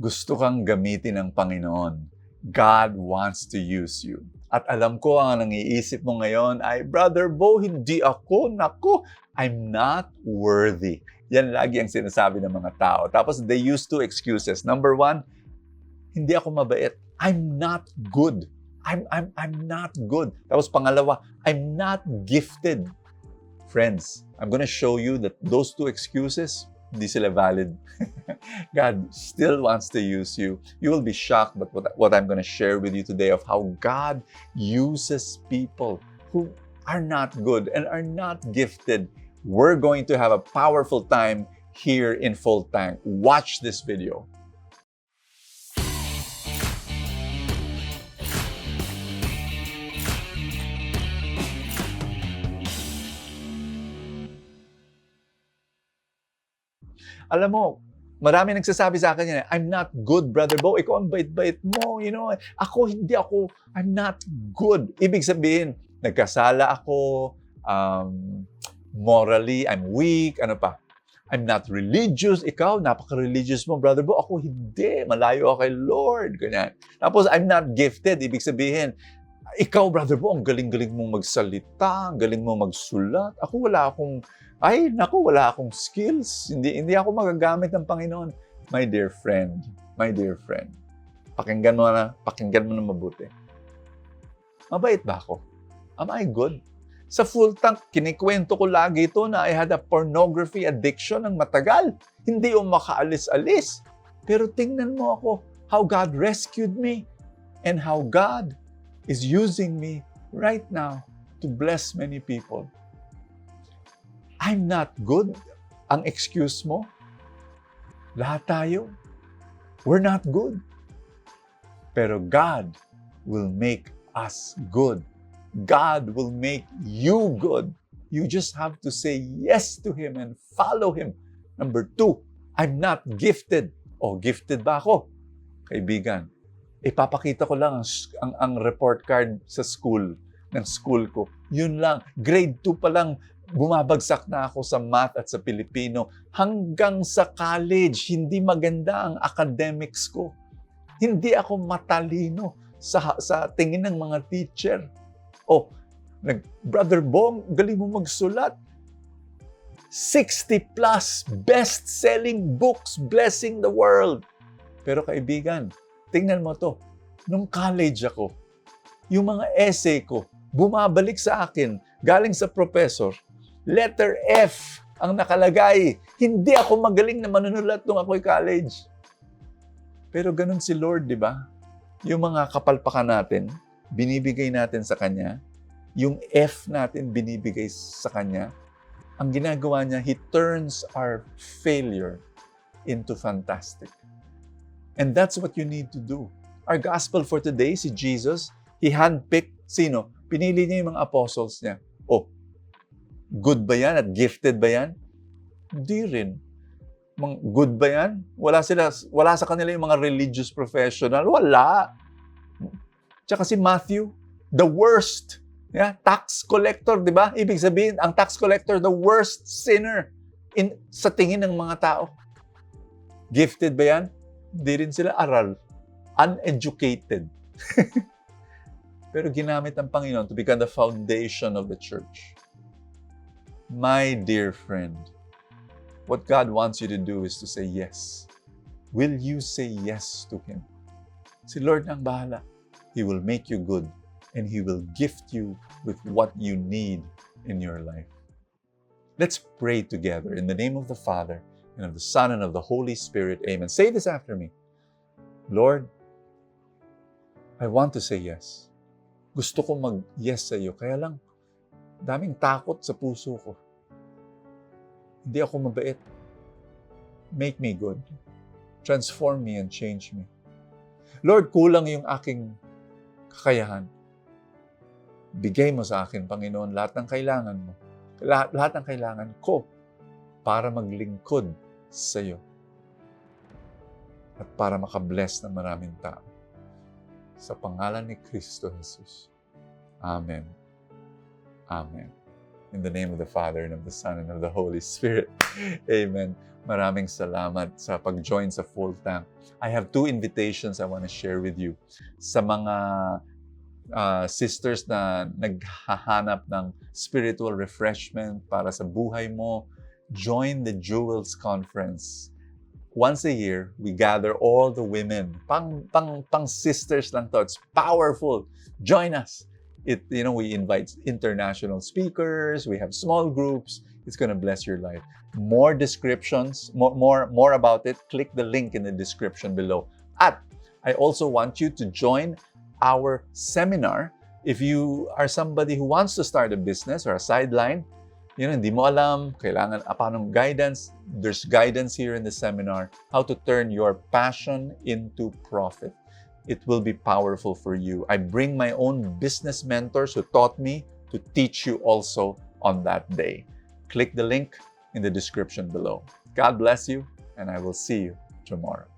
Gusto kang gamitin ng Panginoon. God wants to use you. At alam ko ang nangiisip mo ngayon ay, Brother Bo, hindi ako. Naku, I'm not worthy. Yan lagi ang sinasabi ng mga tao. Tapos they use two excuses. Number one, hindi ako mabait. I'm not good. I'm not good. Tapos pangalawa, I'm not gifted. Friends, I'm gonna show you that those two excuses, hindi sila valid. God still wants to use you. You will be shocked by what I'm gonna share with you today of how God uses people who are not good and are not gifted. We're going to have a powerful time here in Full Tank. Watch this video. Alam mo, marami nagsasabi sa akin yan, I'm not good, Brother Bo. Ikaw ang bait-bait mo, you know. I'm not good. Ibig sabihin, nagkasala ako, morally, I'm weak, ano pa. I'm not religious. Ikaw, napaka-religious mo, Brother Bo. Ako hindi. Malayo ako kay Lord. Ganyan. Tapos, I'm not gifted. Ibig sabihin, ikaw, Brother Bo, ang galing-galing mong magsalita, ang galing mo magsulat. Ako wala akong skills. Hindi ako magagamit ng Panginoon. My dear friend, pakinggan mo na mabuti. Mabait ba ako? Am I good? Sa Full Tank, kinikwento ko lagi ito na I had a pornography addiction ng matagal. Hindi yung makaalis-alis. Pero tingnan mo ako, how God rescued me and how God is using me right now to bless many people. I'm not good. Ang excuse mo, lahat tayo, we're not good. Pero God will make us good. God will make you good. You just have to say yes to Him and follow Him. Number 2, I'm not gifted. O, gifted ba ako? Kaibigan, ipapakita ko lang ang report card sa school, ng school ko. Yun lang, grade 2 pa lang, bumabagsak na ako sa math at sa Pilipino. Hanggang sa college, hindi maganda ang academics ko. Hindi ako matalino sa tingin ng mga teacher. Brother Bong, galing mo magsulat. 60 plus best-selling books blessing the world. Pero kaibigan, tingnan mo to. Nung college ako, yung mga essay ko, bumabalik sa akin, galing sa professor, letter F ang nakalagay. Hindi ako magaling na manunulat nung ako'y college. Pero ganun si Lord, di ba? Yung mga kapalpakan natin, binibigay natin sa Kanya. Yung F natin, binibigay sa Kanya. Ang ginagawa niya, He turns our failure into fantastic. And that's what you need to do. Our gospel for today, si Jesus, He handpicked, sino? Pinili niya yung mga apostles niya. Good ba yan at gifted ba yan? Hindi rin. Good ba yan? Wala sa kanila yung mga religious professional. Wala. Tsaka si Matthew, the worst. Yeah, tax collector, di ba? Ibig sabihin, ang tax collector, the worst sinner sa tingin ng mga tao. Gifted ba yan? Hindi rin sila aral. Uneducated. Pero ginamit ng Panginoon to become the foundation of the church. My dear friend, what God wants you to do is to say yes. Will you say yes to Him? Si Lord nang bahala. He will make you good and He will gift you with what you need in your life. Let's pray together in the name of the Father and of the Son and of the Holy Spirit. Amen. Say this after me. Lord, I want to say yes. Gusto ko mag-yes sa iyo. Kaya lang, daming takot sa puso ko. Hindi ako mabait. Make me good. Transform me and change me. Lord, kulang yung aking kakayahan. Bigay mo sa akin, Panginoon, lahat ng kailangan mo. Lahat ng kailangan ko para maglingkod sa iyo. At para makabless ng maraming tao. Sa pangalan ni Kristo Jesus. Amen. Amen. In the name of the Father, and of the Son, and of the Holy Spirit. Amen. Maraming salamat sa pag-join sa Full Tank. I have 2 invitations I want to share with you. Sa mga sisters na naghahanap ng spiritual refreshment para sa buhay mo, join the Jewels Conference. Once a year, we gather all the women. Pang sisters lang to. It's powerful. Join us. We invite international speakers. We have small groups. It's going to bless your life. More descriptions, more about it. Click the link in the description below. At I also want you to join our seminar. If you are somebody who wants to start a business or a sideline, hindi mo alam, kailangan paanong guidance, there's guidance here in the seminar, how to turn your passion into profit. It will be powerful for you. I bring my own business mentors who taught me to teach you also on that day. Click the link in the description below. God bless you, and I will see you tomorrow.